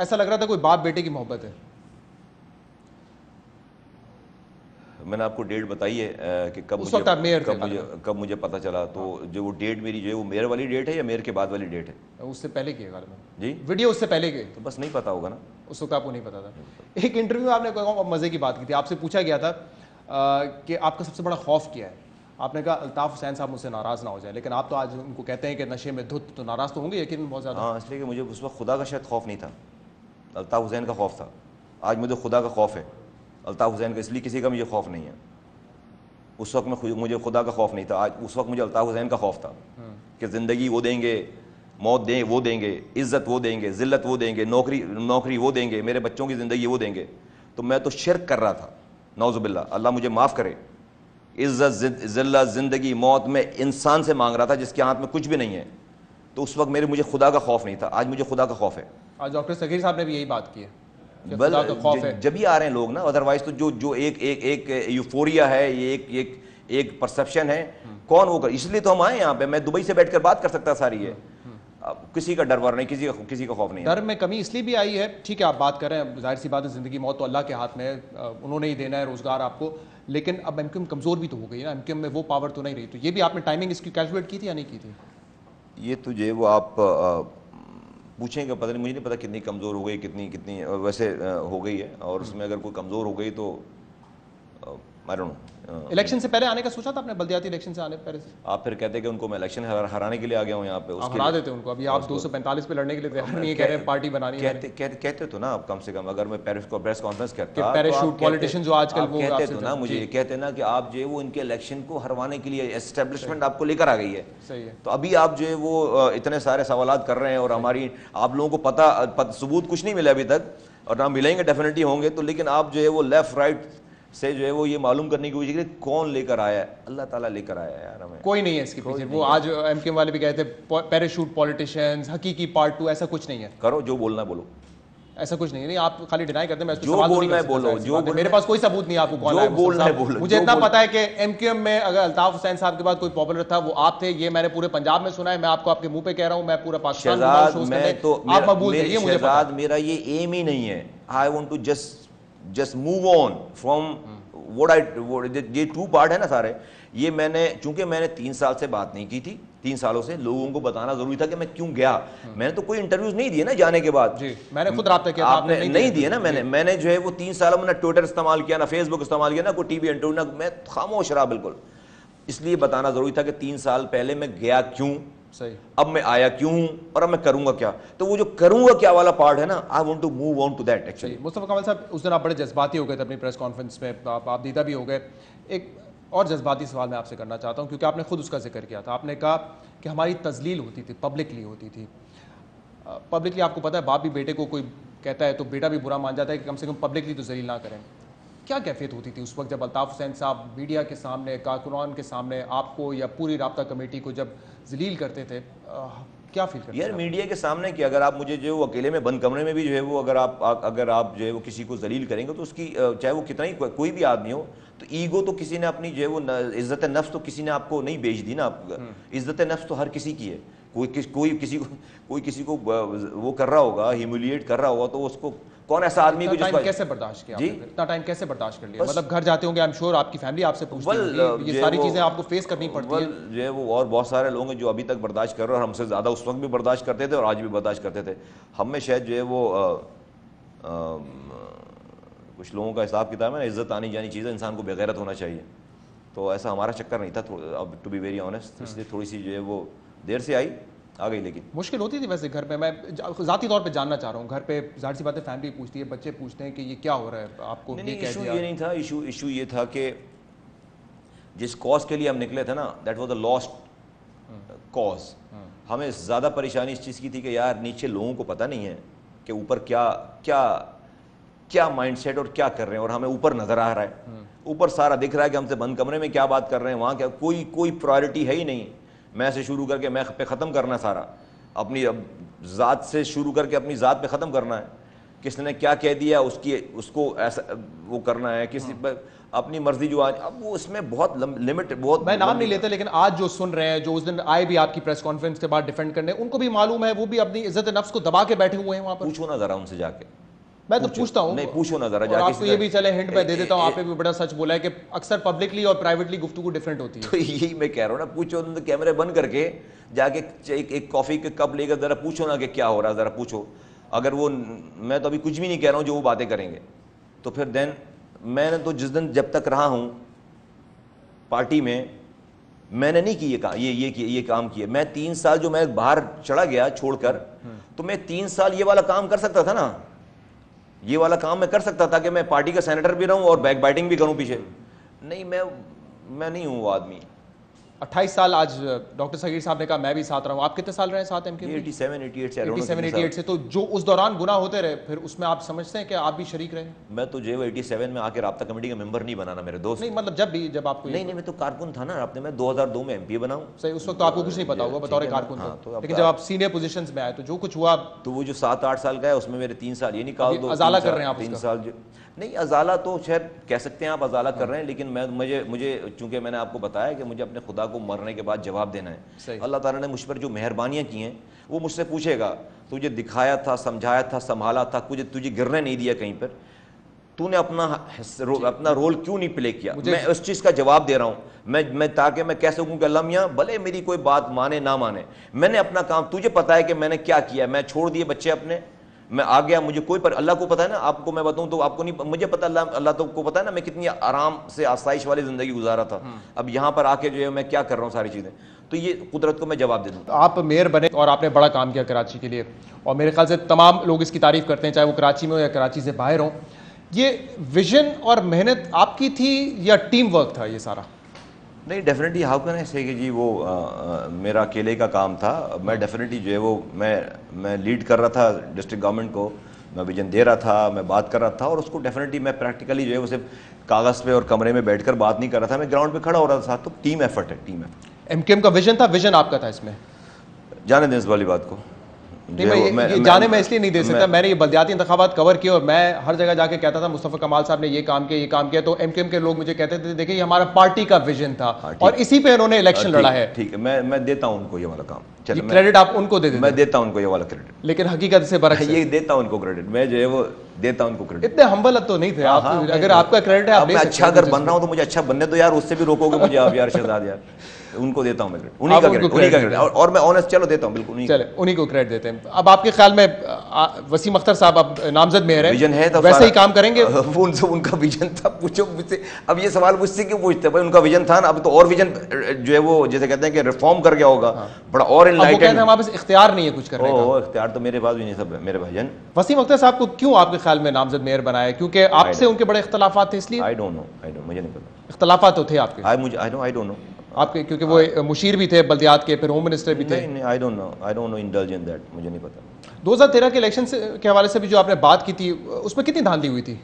ایسا لگ رہا تھا کوئی باپ بیٹے کی محبت ہے. میں نے آپ کو ڈیٹ بتائی ہے کہ کب مجھے پتہ چلا. تو جو وہ ڈیٹ میری جو ہے وہ میئر والی ڈیٹ ہے یا میئر کے بعد والی ڈیٹ ہے؟ اس سے پہلے کی ہے غالباً. جی ویڈیو اس سے پہلے کی. تو بس نہیں پتا ہوگا نا اس وقت آپ کو نہیں پتا تھا. ایک انٹرویو میں آپ نے مزے کی بات کی تھی, آپ سے پوچھا گیا تھا کہ آپ کا سب سے بڑا خوف کیا ہے. آپ نے کہا الطاف حسین صاحب مجھ سے ناراض نہ ہو جائے, لیکن آپ تو آج ان کو کہتے ہیں کہ نشے میں دھت, تو ناراض تو ہوں گے یقیناً بہت زیادہ. ہاں, اس لیے کہ مجھے اس وقت خدا کا شاید خوف نہیں تھا, الطاف حسین کا خوف تھا. آج مجھے خدا کا خوف ہے, الطاف حسین کا اس لیے کسی کا مجھے خوف نہیں ہے. اس وقت مجھے خدا کا خوف نہیں تھا, آج اس وقت مجھے الطاف حسین کا خوف تھا کہ زندگی وہ دیں گے, موت وہ دیں گے, عزت وہ دیں گے, ذلت وہ دیں گے, نوکری وہ دیں گے, میرے بچوں کی زندگی وہ دیں گے. تو میں تو شرک کر رہا تھا, نعوذ باللہ, اللہ مجھے معاف کرے. عزت, ذلت, زندگی, موت میں انسان سے مانگ رہا تھا جس کے ہاتھ میں کچھ بھی نہیں ہے. تو اس وقت مجھے خدا کا خوف نہیں تھا, آج مجھے خدا کا خوف ہے. آج ڈاکٹر صغیر صاحب نے بھی یہی بات کی ہے. جب ہی آ رہے ہیں لوگ نا, ادروائز تو جو ایک یوفوریا ہے, یہ ایک پرسپشن ہے, کون وہ کر. اس لیے تو ہم آئے یہاں پہ. میں دبئی سے بیٹھ کر بات کر سکتا ساری ہے. کسی کا ڈر ور نہیں, کسی کا خوف نہیں. ڈر میں کمی اس لیے بھی آئی ہے, ٹھیک ہے آپ بات کر رہے ہیں, ظاہر سی بات ہے زندگی موت تو اللہ کے ہاتھ میں ہے, انہوں نے ہی دینا ہے روزگار آپ کو, لیکن اب ایم کیو ایم کمزور بھی تو ہو گئی نا, ایم کیو ایم میں وہ پاور تو نہیں رہی. تو یہ بھی آپ نے ٹائمنگ اس کی کیلکولیٹ کی تھی یا نہیں کی تھی؟ یہ تو جو ہے وہ آپ پوچھیں گے, پتہ نہیں, مجھے نہیں پتا کتنی کمزور ہو گئی, کتنی ویسے ہو گئی ہے. اور اس میں اگر کوئی کمزور ہو گئی تو I don't know. الیکشن سے پہلے آنے کا سوچا تھا آپ نے, بلدیاتی الیکشن سے آنے پہلے سے؟ آپ پھر کہتے کہ ان کو میں الیکشن ہرانے کے لیے آ گیا ہوں یہاں پہ. آپ ہرا دیتے ان کو. ابھی آپ 245 پہ لڑنے کے لیے تیار نہیں کہہ رہے ہیں, پارٹی بنانی ہے. کہتے تو نا آپ, کم سے کم اگر میں پریس کانفرنس کرتا پیراشوٹ پولیٹیشین جو آج کل وہ کہتے تو نا مجھے, کہتے نا کہ آپ جو ہے وہ ان کے الیکشن کو ہروانے کے لیے اسٹیبلشمنٹ آپ کو لے کر آ گئی ہے. صحیح ہے. تو ابھی آپ جو ہے وہ اتنے سارے سوالات کر رہے ہیں, اور ہماری آپ لوگوں کو پتہ ثبوت کچھ نہیں ملا ابھی تک, اور نہ ملیں گے ڈیفینیٹلی ہوں گے. تو لیکن آپ جو ہے وہ لیفٹ رائٹ سے جو ہے وہ یہ معلوم کرنے کی کوشش کریں کون لے کر آیا ہے. اللہ تعالیٰ لے کر آیا ہے یار, ہمیں کوئی نہیں ہے اس کے پیچھے. وہ آج ایم کیو ایم والے بھی کہتے ہیں پیراشوٹ پولیٹیشینز, حقیقی پارٹ 2, ایسا کچھ نہیں ہے. کرو جو بولنا ہے بولو, ایسا کچھ نہیں ہے. آپ خالی ڈینائی کرتے ہیں, میں اس پہ جو سوال بولنا ہے بولو, جو میرے پاس کوئی ثبوت نہیں آپ کو کون ہے. مجھے اتنا پتا ہے کہ ایم کیو ایم میں اگر الطاف حسین صاحب کے بعد کوئی پاپولر تھا وہ آپ تھے. یہ میں نے پورے پنجاب میں سنا ہے, میں آپ کو آپ کے منہ پہ کہہ رہا ہوں, میں پورا پاکستان آپ مقبول تھے, یہ مجھے پتا ہے. میرا یہ ایم ہی نہیں ہے. I want to just move on from یہ 2 پارٹ ہے نا سارے. یہ میں نے, چونکہ میں نے 3 سال سے بات نہیں کی تھی, 3 سالوں سے لوگوں کو بتانا ضروری تھا کہ میں کیوں گیا. میں نے تو کوئی انٹرویوز نہیں دیے نا جانے کے بعد. جی میں نے خود رابطہ کیا تھا, آپ نے نہیں دیے نا. میں نے جو ہے وہ 3 سالوں میں نہ ٹویٹر استعمال کیا, نہ فیس بک استعمال کیا, نہ کوئی ٹی وی انٹرویو, نہ, میں خاموش رہا بالکل. اس لیے بتانا ضروری تھا کہ 3 سال پہلے میں گیا کیوں, صحیح, اب میں آیا کیوں, اور اب میں کروں گا کیا. تو وہ جو کروں گا کیا والا پارٹ ہے نا, I want to move on to that actually. Mustafa Kamal Sahab, اس دن آپ بڑے جذباتی ہو گئے تھے اپنی پریس کانفرنس میں, آپ دیدہ بھی ہو گئے. ایک اور جذباتی سوال میں آپ سے کرنا چاہتا ہوں, کیونکہ آپ نے خود اس کا ذکر کیا تھا. آپ نے کہا کہ ہماری تذلیل ہوتی تھی, پبلکلی ہوتی تھی. پبلکلی آپ کو پتہ ہے, باپ بھی بیٹے کو کوئی کہتا ہے تو بیٹا بھی برا مان جاتا ہے کہ کم سے کم پبلکلی تو ذلیل نہ کریں. کیا کیفیت ہوتی تھی اس وقت جب الطاف حسین صاحب میڈیا کے سامنے, کارکنان کے سامنے آپ کو یا پوری رابطہ کمیٹی کو جب ذلیل کرتے تھے, کیا فیل کرتے یار میڈیا کے سامنے کہ اگر آپ مجھے جو وہ اکیلے میں بند کمرے میں بھی جو ہے وہ اگر آپ جو ہے وہ کسی کو ذلیل کریں گے تو اس کی چاہے وہ کتنا ہی کوئی بھی آدمی ہو, تو ایگو تو کسی نے اپنی جو ہے وہ عزت نفس تو کسی نے آپ کو نہیں بیچ دی نا. عزت نفس تو ہر کسی کی ہے. کوئی کسی کو وہ کر رہا ہوگا, ہیوملیٹ کر رہا ہوگا, تو اس کو کون ایسا آدمی کو ٹائم کیسے برداشت کیا, اتنا ٹائم کیسے برداشت کر لیا؟ مطلب گھر جاتے ہوں گے, آئی ایم شیور آپ کی فیملی آپ سے پوچھتی ہوگی, یہ ساری چیزیں آپ کو فیس کرنی پڑتی ہیں. جو ہے وہ اور بہت سارے لوگ ہیں جو ابھی تک برداشت کر رہے ہیں, اور ہم سے زیادہ اس وقت بھی برداشت کرتے تھے اور آج بھی برداشت کرتے تھے. ہم میں شاید جو ہے وہ کچھ لوگوں کا حساب کتاب ہے نا, عزت آنی جانی چیز ہے, انسان کو بغیرت ہونا چاہیے. تو ایسا ہمارا چکر نہیں تھا, اب ٹو بی ویری آنیسٹ, اس لیے تھوڑی سی جو ہے وہ دیر سے آ گئی. لیکن مشکل ہوتی تھی ویسے گھر پہ. میں ذاتی طور پہ جاننا چاہ رہا ہوں, گھر پہ ظاہر سی بات ہے فیملی پوچھتی ہے, بچے پوچھتے ہیں کہ یہ کیا ہو رہا ہے آپ کو. ایشو یہ نہیں تھا, ایشو یہ تھا کہ جس کاز کے لیے ہم نکلے تھے نا, that was the last cause. ہمیں زیادہ پریشانی اس چیز کی تھی کہ یار نیچے لوگوں کو پتہ نہیں ہے کہ اوپر کیا مائنڈ سیٹ اور کیا کر رہے ہیں, اور ہمیں اوپر نظر آ رہا ہے, اوپر سارا دکھ رہا ہے کہ ہم سے بند کمرے میں کیا بات کر رہے ہیں, وہاں کیا کوئی پرائرٹی ہے ہی نہیں. میں سے شروع کر کے میں پہ ختم کرنا سارا, اپنی ذات سے شروع کر کے اپنی ذات پہ ختم کرنا ہے. کس نے کیا کہہ دیا اس کو ایسا وہ کرنا ہے کسی اپنی مرضی جو آج اب وہ اس میں بہت لمٹ بہت میں نام نہیں لیتا لیکن آج جو سن رہے ہیں جو اس دن آئے بھی آپ کی پریس کانفرنس کے بعد ڈیفینڈ کرنے ان کو بھی معلوم ہے وہ بھی اپنی عزت نفس کو دبا کے بیٹھے ہوئے ہیں وہاں پر. پوچھو نا ذرا ان سے جا کے. میں تو پوچھتا ہوں. نہیں پوچھو نا ذرا اور جا کے. آپ کو یہ بھی چلے ہنٹ میں دے دیتا ہوں, آپ نے بھی بڑا سچ بولا ہے کہ اکثر پبلکلی اور پرائیویٹلی گفتگو ڈفرینٹ ہوتی ہے. تو یہی میں کہہ رہا ہوں نا, پوچھو کیمرے بند کر کے جا کے ایک کافی کے کپ لے کر ذرا پوچھو نا کہ کیا ہو رہا ہے, ذرا پوچھو. اگر وہ میں تو ابھی کچھ بھی نہیں کہہ رہا ہوں جو وہ باتیں کریں گے تو پھر دین میں نے تو جس دن جب تک رہا ہوں پارٹی میں نے نہیں کی یہ کام کیا. میں 3 سال جو میں باہر چڑھا گیا چھوڑ کر, تو میں 3 سال یہ والا کام کر سکتا تھا نا, یہ والا کام میں کر سکتا تھا کہ میں پارٹی کا سینیٹر بھی رہوں اور بیک بائٹنگ بھی کروں پیچھے. نہیں میں نہیں ہوں وہ آدمی. 28 سال آج ڈاکٹر صغیر صاحب نے کہا میں بھی ساتھ رہا ہوں. آپ کتنے سال رہے ساتھ ایم کیو میں؟ 87-88 سے. تو جو اس دوران گناہ ہوتے رہے پھر اس میں آپ سمجھتے ہیں کہ آپ بھی شریک رہے؟ میں تو جو 87 میں آ کے رابطہ کمیٹی کا ممبر نہیں بنانا میرے دوست. نہیں مطلب جب آپ کو نہیں میں تو کارکن تھا نا رابطے میں. 2002 میں MP بناؤں. صحیح, اس وقت تو آپ کو کچھ نہیں پتا ہوگا بطور کارکن تھا, لیکن جب آپ سینئر پوزیشنز میں آئے تو جو کچھ ہوا تو وہ جو 7-8 سال کا ہے اس میں میرے 3 سال یہ نکال دو. ازالہ کر رہے ہیں آپ 3 سال نہیں ازالہ تو شاید کہہ سکتے ہیں آپ ازالہ کر رہے ہیں, لیکن مجھے چونکہ میں نے آپ کو بتایا کہ مجھے اپنے خدا کو مرنے کے بعد جواب دینا ہے. اللہ تعالیٰ نے مجھ پر جو مہربانیاں کی ہیں وہ مجھ سے پوچھے گا تجھے دکھایا تھا, سمجھایا تھا, سنبھالا تھا, تجھے گرنے نہیں دیا کہیں پر, تو نے اپنا رول کیوں نہیں پلے کیا. میں اس چیز کا جواب دے رہا ہوں میں تاکہ میں کہہ سکوں کہ اللہ میاں بھلے میری کوئی بات مانے نہ مانے, میں نے اپنا کام, تجھے پتا ہے کہ میں نے کیا کیا. میں چھوڑ دیے بچے اپنے, میں آ گیا, مجھے کوئی پر اللہ کو پتا ہے نا, آپ کو میں بتاؤں تو آپ کو نہیں, مجھے پتا اللہ تو کو پتا ہے نا میں کتنی آرام سے آسائش والی زندگی گزارا تھا. اب یہاں پر آ کے جو ہے میں کیا کر رہا ہوں ساری چیزیں, تو یہ قدرت کو میں جواب دے دوں. آپ میئر بنے اور آپ نے بڑا کام کیا کراچی کے لیے, اور میرے خیال سے تمام لوگ اس کی تعریف کرتے ہیں چاہے وہ کراچی میں ہو یا کراچی سے باہر ہوں. یہ ویژن اور محنت آپ کی تھی یا ٹیم ورک تھا یہ سارا؟ نہیں ڈیفینیٹلی ہاؤ کین آئی سے کہ جی وہ میرا اکیلے کا کام تھا. میں ڈیفینیٹلی جو ہے وہ میں لیڈ کر رہا تھا ڈسٹرکٹ گورنمنٹ کو, میں ویژن دے رہا تھا, میں بات کر رہا تھا, اور اس کو ڈیفینیٹلی میں پریکٹیکلی جو ہے وہ صرف کاغذ پہ اور کمرے میں بیٹھ کر بات نہیں کر رہا تھا, میں گراؤنڈ پہ کھڑا ہو رہا تھا. تو ٹیم ایفرٹ ہے, team effort. M Q M کا ویژن تھا, ویژن آپ کا تھا اس میں؟ جانے دیں اس والی بات کو. نہیں جانے میں اس لیے نہیں دے سکتا, میں نے یہ بلدیاتی انتخابات کور کیے اور میں ہر جگہ جا کے کہتا تھا مصطفیٰ کمال صاحب نے یہ کام کیا, تو ایم کیو ایم کے لوگ مجھے کہتے تھے دیکھیں یہ ہمارا پارٹی کا ویژن تھا اور اسی پہ انہوں نے الیکشن لڑا ہے. ٹھیک ہے, میں دیتا ہوں ان کو یہ والا کام, چلو کریڈٹ آپ ان کو دے دیتے. میں دیتا ہوں ان کو یہ والا کریڈٹ, لیکن حقیقت سے برعکس یہ دیتا ہوں ان کو کریڈٹ, میں جو ہے وہ دیتا ہوں ان کو کریڈٹ. اتنے ہمبل تو نہیں تھے آپ, اگر آپ کا کریڈٹ ہے آپ لے سکتے ہیں. اچھا اگر بن رہا ہوں تو مجھے اچھا بننے دو یار, اس سے بھی روکو گے مجھے آپ یار شہزاد یار. ان کو دیتا ہوں میں کریڈٹ, انہی کا کریڈٹ, اور میں آنیسٹ چلو دیتا ہوں بالکل, چلے انہی کو کریڈٹ دیتے ہیں. اب آپ کے خیال میں وسیم اختر صاحب اب نامزد میئر ہیں, ویژن ہے تو ویسے ہی کام کریں گے؟ ان کا ویژن تھا, پوچھو مجھ سے. اب یہ سوال مجھ سے کیوں پوچھتے ہیں بھائی, ان کا ویژن تھا نا, اب تو اور ویژن جو ہے وہ جیسے کہتے ہیں کہ ریفارم کر گیا ہوگا بڑا اور انلائٹنڈ. وہ کہتے ہیں ہمارے پاس اختیار نہیں ہے کچھ کرنے کا. اختیار تو میرے پاس بھی نہیں سب میرے بھائی جان. وسیم اختر صاحب کو کیوں آپ کے خیال میں نامزد میئر بنایا؟ کیونکہ آپ سے ان کے بڑے اختلافات تھے اس لیے؟ آئی ڈونٹ نو, مجھے نہیں پتا. اختلافات تو تھے آپ کے؟ آئی ڈونٹ نو آپ کے, کیونکہ وہ مشیر بھی تھے بلدیات کے, پھر ہوم منسٹر بھی تھے. نہیں, I don't know indulge in that, مجھے نہیں پتا. 2013 کے الیکشن کے حوالے سے بھی جو آپ نے بات کی تھی اس میں کتنی دھاندلی ہوئی تھی؟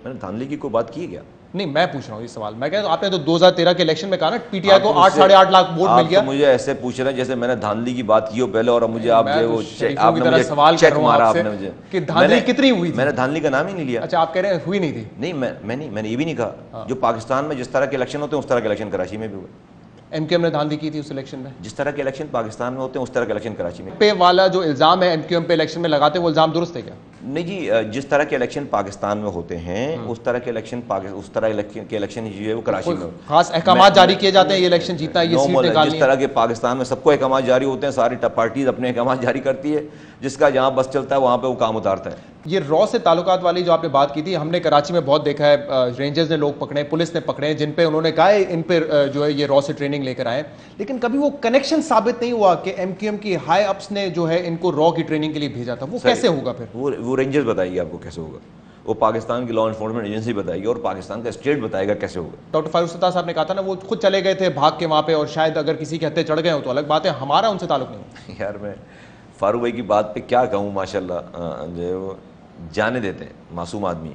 میں نے دھاندلی کی کوئی بات کی کیا؟ نہیں میں پوچھ رہا ہوں یہ سوال. میں کہہ آپ نے تو 2013 کے الیکشن میں کہا نا پی ٹی آئی کو 8-8.5 لاکھ ووٹ مل گیا. مجھے ایسے پوچھ رہے ہیں جیسے میں نے دھاندلی کی بات کی ہو پہلے, اور مجھے آپ جو آپ نے مجھے سوال چیک مارا آپ نے مجھے کہ دھاندلی کتنی ہوئی تھی. میں نے دھاندلی کا نام ہی نہیں لیا. اچھا آپ کہہ رہے ہیں ہوئی نہیں تھی؟ نہیں میں نے یہ بھی نہیں کہا. جو پاکستان میں جس طرح کے الیکشن ہوتے ہیں اس طرح کے الیکشن کراچی میں بھی ہوئے. ایم کیو ایم نے دھاندلی کی تھی اس الیکشن میں؟ جس طرح کے الیکشن پاکستان میں ہوتے ہیں اس طرح کے الیکشن کراچی میں. پے والا جو الزام ہے ایم کیو ایم پہ الیکشن میں لگاتے وہ الزام درست ہے کیا؟ نہیں جی, جس طرح کے الیکشن پاکستان میں ہوتے ہیں اس طرح کے الیکشن کے الیکشن جو ہے وہ کراچی میں خاص احکامات جاری کیے جاتے ہیں, یہ الیکشن جیتنا ہے, یہ سیٹ نکالنی ہے. جس طرح کے پاکستان میں سب کو احکامات جاری ہوتے ہیں, ساری پارٹیز اپنے احکامات جاری کرتی ہے, جس کا جہاں بس چلتا ہے وہاں پہ وہ کام اتارتا ہے. یہ را سے تعلقات والی جو آپ نے بات کی تھی, ہم نے کراچی میں بہت دیکھا ہے, رینجرز نے لوگ پکڑے, پولیس نے پکڑے, جن پہ انہوں نے کہا ہے ان پہ جو ہے یہ را سے ٹریننگ لے کر آئے, لیکن کبھی وہ کنیکشن ثابت نہیں ہوا کہ ایم کیو ایم کی ہائی اپس نے جو ہے ان کو را کی ٹریننگ کے لیے بھیجا تھا. وہ کیسے ہوگا پھر؟ وہ رینجرز بتائیے آپ کو کیسے ہوگا, وہ پاکستان کی لا انفورسمنٹ ایجنسی بتائے گی اور پاکستان کا اسٹیٹ بتائے گا کیسے ہوگا. ڈاکٹر فاروق ستار صاحب نے کہا تھا نا وہ خود چلے گئے تھے بھاگ کے وہاں پہ, اور شاید اگر کسی کے ہتھے چڑھ گئے ہوں تو الگ بات ہے, ہمارا ان سے تعلق نہیں ہو. یار میں فاروق بھائی کی بات پہ کیا کہوں, ماشاء اللہ جو ہے وہ جانے دیتے ہیں, معصوم آدمی.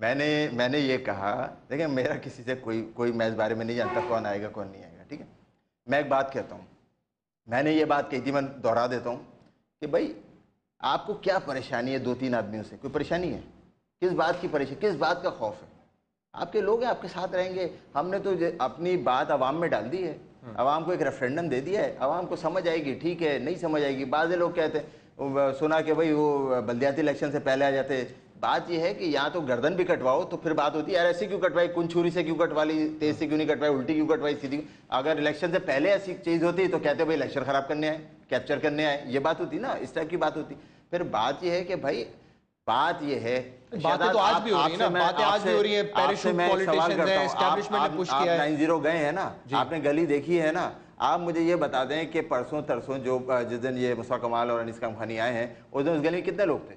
میں نے یہ کہا دیکھیں میرا کسی سے کوئی میں اس بارے میں نہیں جانتا کون آئے گا کون نہیں آئے گا، ٹھیک ہے. میں ایک بات کہتا ہوں، میں نے یہ بات کہی تھی، میں دوہرا دیتا ہوں کہ بھائی آپ کو کیا پریشانی ہے 2-3 آدمیوں سے؟ کوئی پریشانی ہے؟ کس بات کی پریشانی، کس بات کا خوف ہے؟ آپ کے لوگ ہیں، آپ کے ساتھ رہیں گے. ہم نے تو اپنی بات عوام میں ڈال دی ہے، عوام کو ایک ریفرینڈم دے دیا ہے، عوام کو سمجھ آئے گی ٹھیک ہے، نہیں سمجھ آئے گی. بعض لوگ کہتے ہیں سنا کہ بھائی وہ بلدیاتی الیکشن سے پہلے آ جاتے. بات یہ ہے کہ یہاں تو گردن بھی کٹواؤ تو پھر بات ہوتی ہے یار ایسی کیوں کٹوائی، کن چھری سے کیوں کٹوائی، تیز سے کیوں نہیں کٹوائی، الٹی کیوں کٹوائی، سیدھی. اگر الیکشن سے پہلے ایسی چیز ہوتی تو کہتے بھائی الیکشن خراب کرنے آئے، کیپچر کرنے آئے، یہ بات ہوتی نا، اس ٹائپ کی بات ہوتی. پھر بات یہ ہے کہ بھائی بات یہ ہے، باتیں تو آج بھی ہو رہی ہیں نا، باتیں آج بھی ہو رہی ہیں. پیراشوٹ پولیٹیشینز ہیں، اسٹیبلشمنٹ نے پش کیا ہے. 9-0 گئے ہیں نا، آپ نے گلی دیکھی ہے نا. آپ مجھے یہ بتا دیں کہ پرسوں ترسوں جو جس دن یہ مصطفیٰ کمال اور انیس کامخانی آئے ہیں اس دن اس گلی میں کتنے لوگ تھے؟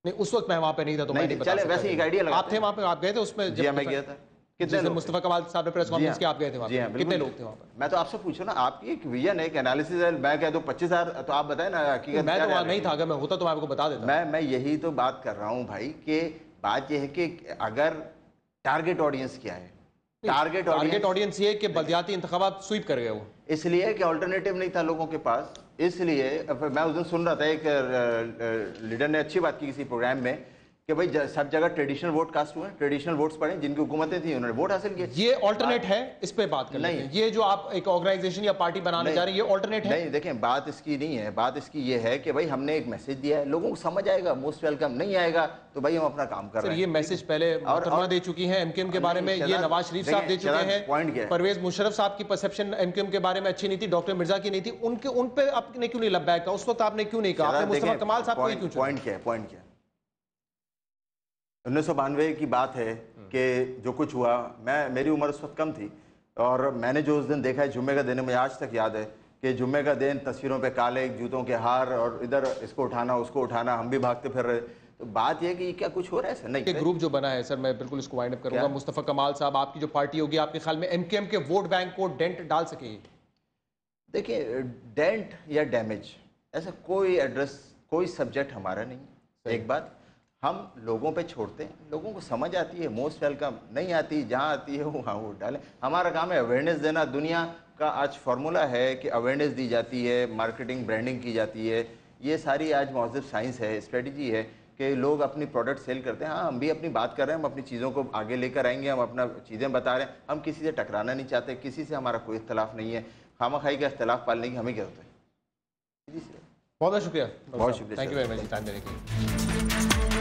نہیں اس وقت میں وہاں پہ نہیں تھا تو میں نہیں بتا سکتا. ویسے ایک آئیڈیا لگا، آپ تھے وہاں پہ، آپ گئے تھے اس میں؟ جی میں گیا تھا. کتنے لوگ؟ مصطفیٰ کمال صاحب نے پریس کانفرنس کی آپ گئے تھے وہاں پہ، کتنے لوگ تھے وہاں پہ؟ میں تو آپ سے پوچھوں نا، آپ کی ایک ویژن ہے، ایک انالیسس ہے. میں کہہ دوں 25,000 تو آپ بتائیں نا حقیقت. میں تو وہاں نہیں تھا، اگر میں ہوتا تو میں آپ کو بتا دیتا. میں یہی تو بات کر رہا ہوں بھائی کہ بات یہ ہے کہ اگر ٹارگٹ آڈینس کیا ہے، ٹارگٹ آڈینس یہ ہے کہ بلدیاتی انتخابات سویپ کر گئے وہ، اس لیے کہ آلٹرنیٹیو نہیں تھا لوگوں کے پاس. اس لیے میں اس دن سن رہا تھا ایک لیڈر نے اچھی بات کی کسی پروگرام میں کہ بھائی سب جگہ ٹریڈیشنل ووٹ کاسٹ ہوئے ہیں، ٹریڈیشنل ووٹس پڑے، جن کی حکومتیں تھیں انہوں نے ووٹ حاصل کیے. یہ آلٹرنیٹ ہے، اس پہ بات کریں. یہ جو آپ ایک آرگنائزیشن یا پارٹی بنانے جا رہے ہیں یہ آلٹرنیٹ ہے؟ نہیں دیکھیں بات اس کی نہیں ہے، بات اس کی یہ ہے کہ بھائی ہم نے ایک میسج دیا ہے، لوگوں کو سمجھ آئے گا، موسٹ ویلکم. نہیں آئے گا تو بھائی ہم اپنا کام کر رہے ہیں. یہ میسج پہلے محترمہ دے چکی ہیں ایم کیو ایم کے بارے میں، یہ نواز شریف صاحب دے چکے ہیں. پرویز مشرف صاحب کی پرسپشن ایم کیو ایم کے بارے میں اچھی نہیں تھی، ڈاکٹر مرزا کی نہیں تھی. ان پہ آپ نے کیوں نہیں لب بیک کہا اس وقت؟ آپ نے کیوں نہیں کہا؟ آپ نے مصطفیٰ کمال صاحب کو ہی کیوں چنا؟ پوائنٹ کیا 1992 کی بات ہے کہ جو کچھ ہوا، میری عمر اس وقت کم تھی اور میں نے جو اس دن دیکھا ہے جمعے کا دن، مجھے آج تک یاد ہے کہ جمعے کا دن تصویروں پہ کالے جوتوں کے ہار اور ادھر اس کو اٹھانا اس کو اٹھانا، ہم بھی بھاگتے پھر رہے. تو بات یہ ہے کہ کیا کچھ ہو رہا ہے؟ سر نہیں، یہ گروپ جو بنا ہے سر، میں بالکل اس کو وائنڈ اپ کروں گا. مصطفیٰ کمال صاحب، آپ کی جو پارٹی ہوگی، آپ کے خیال میں ایم کیو ایم کے ووٹ بینک کو ڈینٹ ڈال سکے گی؟ دیکھیں ڈینٹ یا ڈیمیج ایسا کوئی ایڈریس، کوئی سبجیکٹ ہمارا نہیں. ایک بات ہم لوگوں پہ چھوڑتے ہیں، لوگوں کو سمجھ آتی ہے، موسٹ ویلکم. نہیں آتی، جہاں آتی ہے وہاں ووٹ ڈالیں. ہمارا کام ہے اویئرنیس دینا. دنیا کا آج فارمولا ہے کہ اویئرنیس دی جاتی ہے، مارکیٹنگ برانڈنگ کی جاتی ہے. یہ ساری آج مہذب سائنس ہے، اسٹریٹجی ہے کہ لوگ اپنی پروڈکٹ سیل کرتے ہیں. ہاں ہم بھی اپنی بات کر رہے ہیں، ہم اپنی چیزوں کو آگے لے کر آئیں گے، ہم اپنا چیزیں بتا رہے ہیں. ہم کسی سے ٹکرانا نہیں چاہتے، کسی سے ہمارا کوئی اختلاف نہیں ہے. خامہ خائی کا اختلاف پالنے کی ہمیں کیا ہوتا ہے. بہت بہت شکریہ. بہت شکریہ. Thank you very much time دینے کے لیے.